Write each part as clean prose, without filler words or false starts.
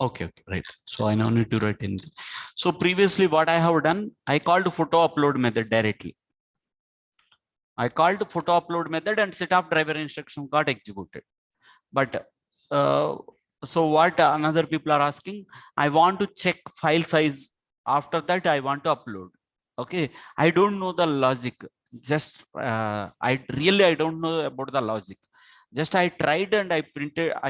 Okay, okay, right. So I now need to write anything. So previously what I have done, I called photo upload method directly. I called photo upload method and set of driver instruction got executed. But uh, so what another people are asking, I want to check file size. After that, I want to upload. Okay, I don't know the logic. Just I don't know about the logic. Just I tried and I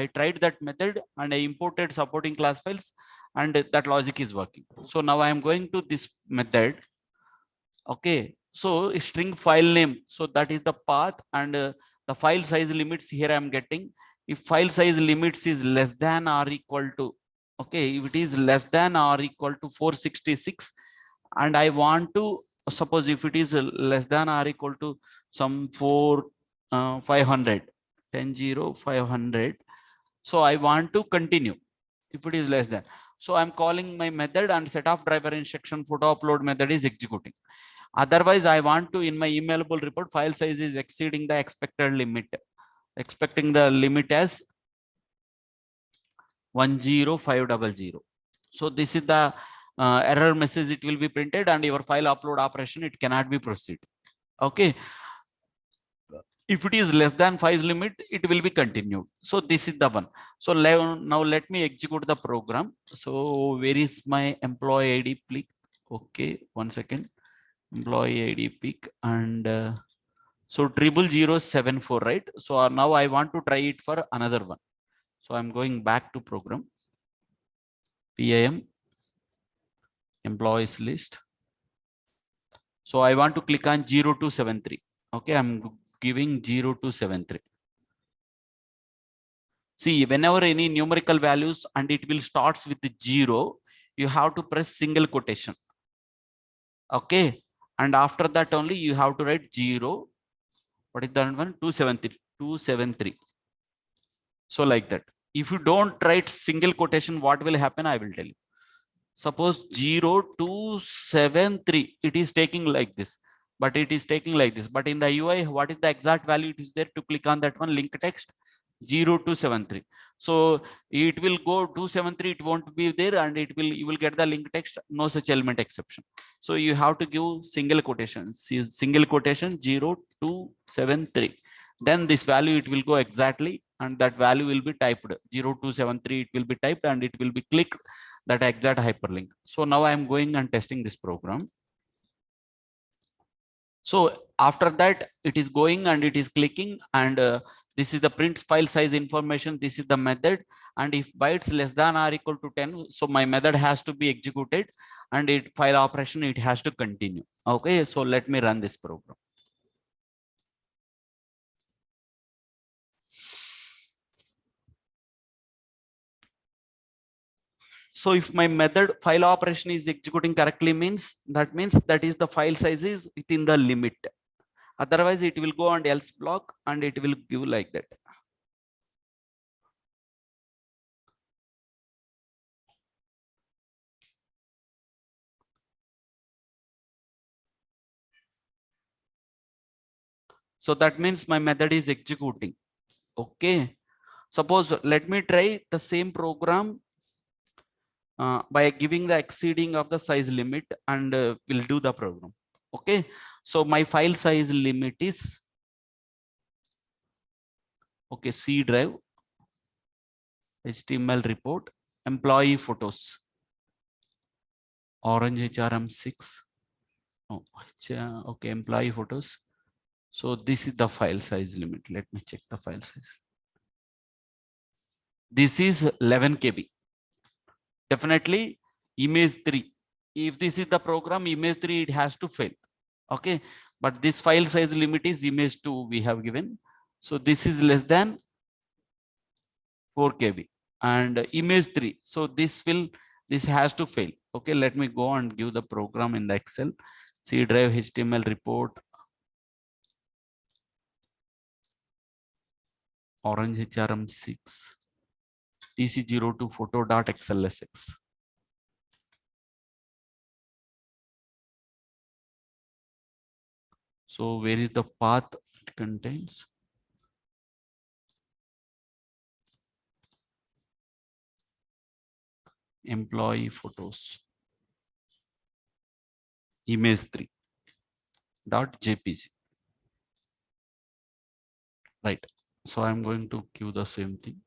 tried that method and I imported supporting class files and that logic is working. So now I am going to this method. Okay, so string file name. So that is the path and the file size limits here I am getting. If file size limits is less than or equal to, okay, if it is less than or equal to 466 and I want to suppose if it is less than or equal to some 500 500, so I want to continue if it is less than. So I'm calling my method and set of driver instruction photo upload method is executing. Otherwise, I want to in my emailable report file size is exceeding the expected limit, expecting the limit as 10500. So this is the error message it will be printed and your file upload operation it cannot be proceed. Okay, if it is less than 5 limit it will be continued. So this is the one. So now let me execute the program. So where is my employee id, please? Okay, one second. Employee id pick and so 00074, right? So now I want to try it for another one. So I'm going back to program, PIM employees list. So I want to click on 0273. Okay, I'm giving 0273. See, whenever any numerical values and it will starts with the 0, you have to press single quotation. Okay, and after that only you have to write 0. What is that one? 273. 273. So like that. If you don't write single quotation, what will happen? I will tell you. Suppose 0273, it is taking like this, but it is taking like this. But in the UI, what is the exact value? It is there to click on that one link text 0273. So it will go 273, it won't be there, and it will you will get the link text, no such element exception. So you have to give single quotation, single quotation 0273. Then this value it will go exactly, and that value will be typed 0273. It will be typed and it will be clicked that exact hyperlink. So now I am going and testing this program. So after that it is going and it is clicking and this is the print file size information. This is the method, and if bytes less than or equal to 10, so my method has to be executed and it file operation it has to continue. Okay, so let me run this program. So if my method file operation is executing correctly means that is the file size is within the limit. Otherwise it will go on else block and it will give like that. So that means my method is executing. Okay, suppose let me try the same program by giving the exceeding of the size limit and we'll do the program. Okay, so my file size limit is okay, C drive, HTML report, employee photos, orange HRM6. Oh, okay, employee photos. So this is the file size limit. Let me check the file size. This is 11 KB. Definitely image 3. If this is the program image 3, it has to fail. Okay, but this file size limit is image 2 we have given. So this is less than 4 KB and image 3. So this has to fail. Okay, let me go and give the program in the Excel. C drive HTML report, orange HRM6, TC02 photo.xlsx. So where is the path it contains? employee photos image3 dot jpg, right? So I'm going to queue the same thing.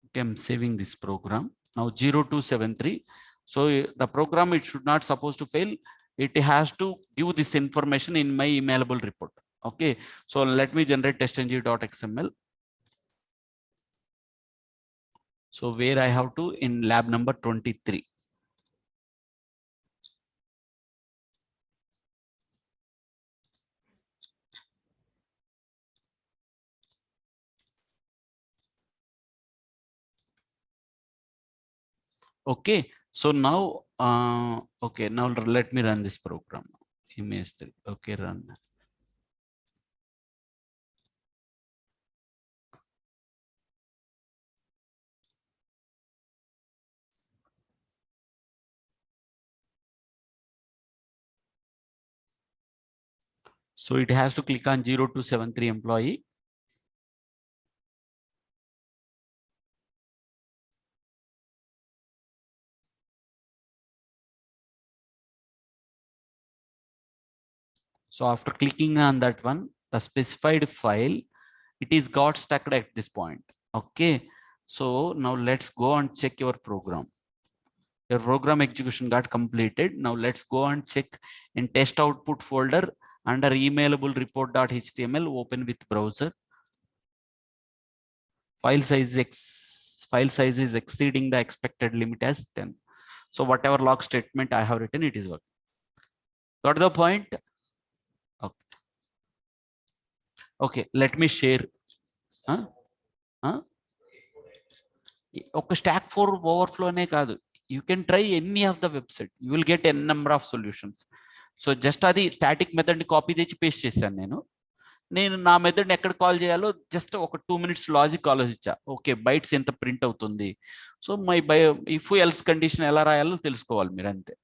Okay, I'm saving this program now. 0273. So the program, it should not supposed to fail. It has to give this information in my emailable report. Okay, so let me generate testng.xml. So where I have to, in lab number 23. Okay, so now okay, now let me run this program. Image3. Okay, run. So it has to click on 0273 employee. So after clicking on that one, the specified file, it is got stuck at this point. Okay, so now let's go and check your program. Your program execution got completed. Now let's go and check in test output folder under emailable report.html. Open with browser. File size is exceeding the expected limit as 10. So whatever log statement I have written, it is working. Got the point? Okay, okay, let me share. ఒక stack ఫోర్ ఓవర్ఫ్లోనే కాదు, you can try any of the website, you will get an number of solutions. So just అది static method ని copy తెచ్చి paste చేశాను నేను నా మెథడ్ ఎక్కడ కాల్ చేయాలో జస్ట్ ఒక 2 minutes లాజిక్ ఆలోచించా. ఓకే, బైట్స్ ఎంత ప్రింట్ అవుతుంది, so my by if else condition ఎలా రాయాలో తెలుసుకోవాలి మీరు, అంతే.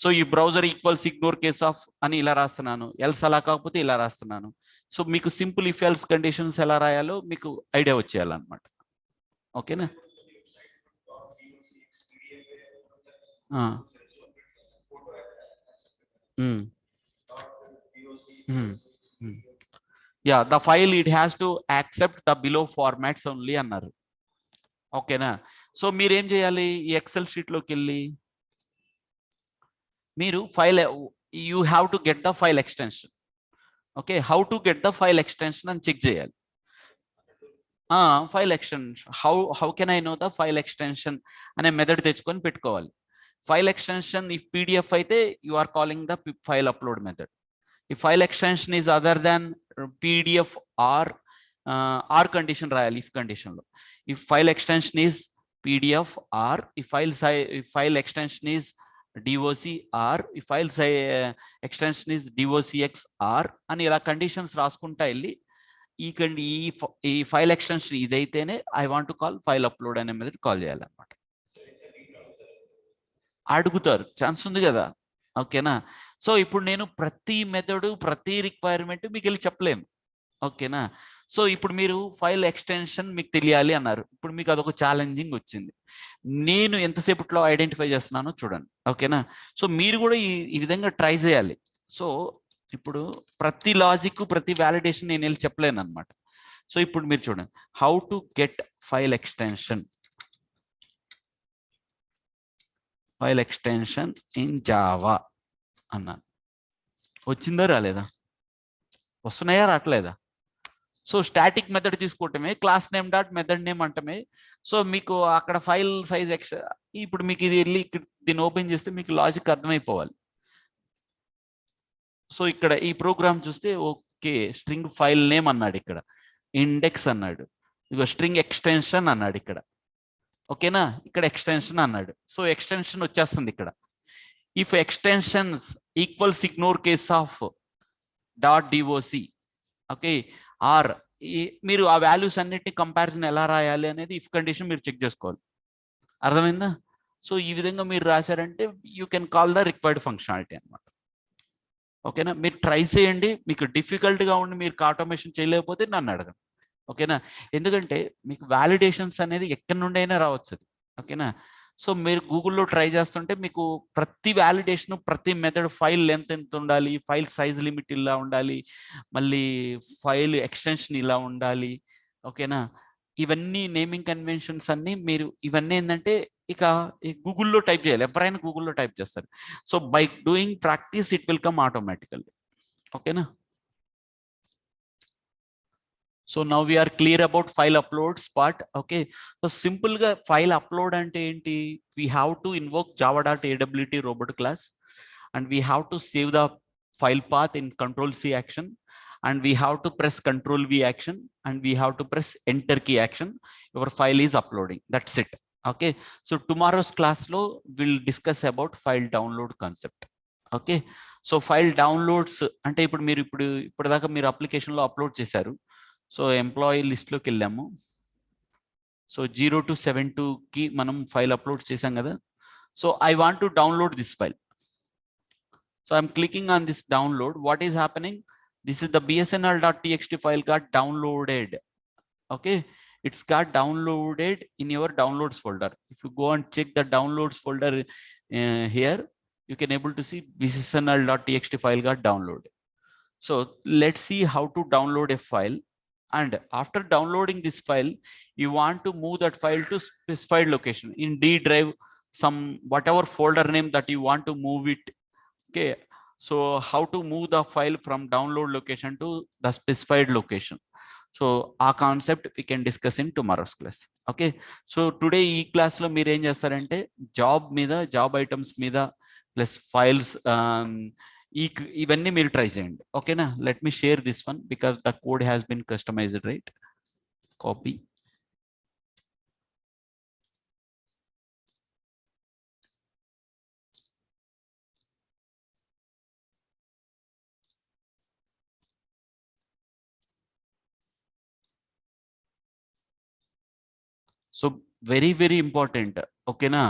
సో ఈ browser equals ignore case of అని ఇలా రాస్తున్నాను, ఎల్స్ అలా కాకపోతే ఇలా రాస్తున్నాను. సో మీకు సింపుల్ ఇఫ్ ఎల్స్ కండిషన్స్ ఎలా రాయాలో మీకు ఐడియా వచ్చేయాలన్నమాట. ఓకేనా? Yeah, the file, it has to accept the below formats only అన్నారు. ఓకేనా? సో మీరు ఏం చేయాలి, ఈ ఎక్సెల్ షీట్ లోకి వెళ్ళి మీరు file, you have to get the file extension. Okay, how to get the file extension అని చెక్ చేయాలి. File extension, how can I know the file extension అనే మెథడ్ తెచ్చుకొని పెట్టుకోవాలి. ఫైల్ ఎక్స్టెన్షన్ ఇఫ్ పీడిఎఫ్ అయితే you are calling the file upload method. If file extension is other than PDF or R condition రాయాలి, if condition లో. If file extension is PDF or if file extension is DOC or if file extension is DOCX or అని ఇలా conditions రాసుకుంటా వెళ్ళి ఈ file extension ఇదైతేనే I want to call file upload అనే method call చేయాలన్నమాట. అడుగుతారు, ఛాన్స్ ఉంది కదా. ఓకేనా? సో ఇప్పుడు నేను ప్రతి మెథడ్ ప్రతి రిక్వైర్మెంట్ మీకు వెళ్ళి చెప్పలేను. ఓకేనా? సో ఇప్పుడు మీరు ఫైల్ ఎక్స్టెన్షన్ మీకు తెలియాలి అన్నారు, ఇప్పుడు మీకు అదొక ఛాలెంజింగ్ వచ్చింది. నేను ఎంతసేపట్లో ఐడెంటిఫై చేస్తున్నానో చూడండి. ఓకేనా? సో మీరు కూడా ఈ విధంగా ట్రై చేయాలి. సో ఇప్పుడు ప్రతి లాజిక్ ప్రతి వ్యాలిడేషన్ నేను వెళ్ళి చెప్పలేను అనమాట. సో ఇప్పుడు మీరు చూడండి, how to get file extension in Java అన్నాను. వచ్చిందా రాలేదా? వస్తున్నాయా రావట్లేదా? సో స్టాటిక్ మెథడ్ తీసుకోవటమే, class name dot method name అంటమే. సో మీకు అక్కడ ఫైల్ సైజ్ ఇప్పుడు మీకు ఇది వెళ్ళి దీన్ని ఓపెన్ చేస్తే మీకు లాజిక్ అర్థమైపోవాలి. సో ఇక్కడ ఈ ప్రోగ్రామ్ చూస్తే ఓకే, స్ట్రింగ్ ఫైల్ నేమ్ అన్నాడు, ఇక్కడ ఇండెక్స్ అన్నాడు, ఇక స్ట్రింగ్ ఎక్స్టెన్షన్ అన్నాడు ఇక్కడ. ఓకేనా? ఇక్కడ ఎక్స్టెన్షన్ అన్నాడు. సో ఎక్స్టెన్షన్ వచ్చేస్తుంది ఇక్కడ. If extensions equals ignore case of dot DOC, okay, or మీరు ఆ వాల్యూస్ అన్నిటిని కంపారిజన్ ఎలా రాయాలి అనేది ఇఫ్ కండిషన్ మీరు చెక్ చేసుకోవాలి. అర్థమైందా? సో ఈ విధంగా మీరు రాశారంటే you can call the required functionality అనమాట. ఓకేనా, మీరు ట్రై చేయండి. మీకు డిఫికల్ట్ గా ఉండి మీరు ఆటోమేషన్ చేయలేకపోతే నన్ను అడగండి. ఓకేనా, ఎందుకంటే మీకు వ్యాలిడేషన్స్ అనేది ఎక్కడి నుండి అయినా రావచ్చు. ఓకేనా, సో మీరు గూగుల్లో ట్రై చేస్తుంటే మీకు ప్రతి వ్యాలిడేషన్, ప్రతి మెథడ్, ఫైల్ లెంత్ ఎంత ఉండాలి, ఫైల్ సైజ్ లిమిట్ ఇలా ఉండాలి, మళ్ళీ ఫైల్ ఎక్స్టెన్షన్ ఇలా ఉండాలి. ఓకేనా, ఇవన్నీ నేమింగ్ కన్వెన్షన్స్ అన్ని మీరు ఇవన్నీ ఏంటంటే ఇక గూగుల్లో టైప్ చేయాలి. ఎవరైనా గూగుల్లో టైప్ చేస్తారు. So by doing practice it will come automatically. ఓకేనా, so now we are clear about file uploads part. Okay, so simple గా file upload అంటే ఏంటి, we have to invoke java.awt robot class, and we have to save the file path in control C action, and we have to press control V action, and we have to press enter key action. Your file is uploading. That's it. Okay, so tomorrow's class lo we'll discuss about file download concept. Okay, so file downloads అంటే ఇప్పటిదాకా మీరు అప్లికేషన్లో upload చేశారు. So employee లిస్ట్లోకి వెళ్ళాము. So 0 to 72కి మనం file upload చేసాం కదా. So I want to download this file. So I'm clicking on this download. What is happening, this is the bsnl.txt file got downloaded. Okay, it's got downloaded in your downloads folder. If you go and check the downloads folder here, you can able to see bsnl.txt file got downloaded. So let's see how to download a file. And after downloading this file, you want to move that file to specified location in D drive, some whatever folder name that you want to move it. Okay, so how to move the file from download location to the specified location. So our concept we can discuss in tomorrow's class. Okay, so today ee class lo meer em chestarante job items meeda plus files ఇవన్నీ మీరు try చేయండి. ఓకేనా, let me share this one because the code has been customised, right? Copy. So very important. ఓకేనా,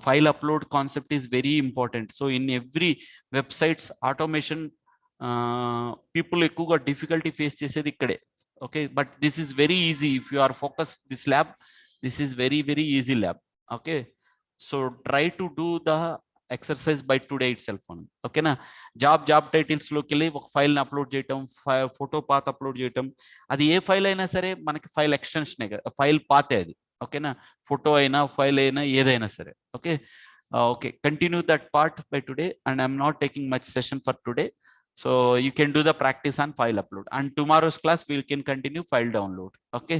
file upload concept is very important. So in every websites automation people ఎక్కువగా difficulty face చేసేది ఇక్కడే. Okay, but this is very easy if you are focused this lab. This is very easy lab. Okay, so try to do the exercise by today itself. Okay na, job titles లోకి వెళ్ళి ఒక file ని upload చేయటం, photo path upload చేయటం. అది ఏ file అయినా సరే మనకి ఫైల్ ఎక్స్టెన్షన్, ఫైల్ పాతే అది. ఓకేనా, ఫోటో అయినా ఫైల్ అయినా ఏదైనా సరే. Okay, okay, continue that part by today, and I'm not taking much session for today. So you can do the practice on file upload, and tomorrow's class we can continue file download. Okay.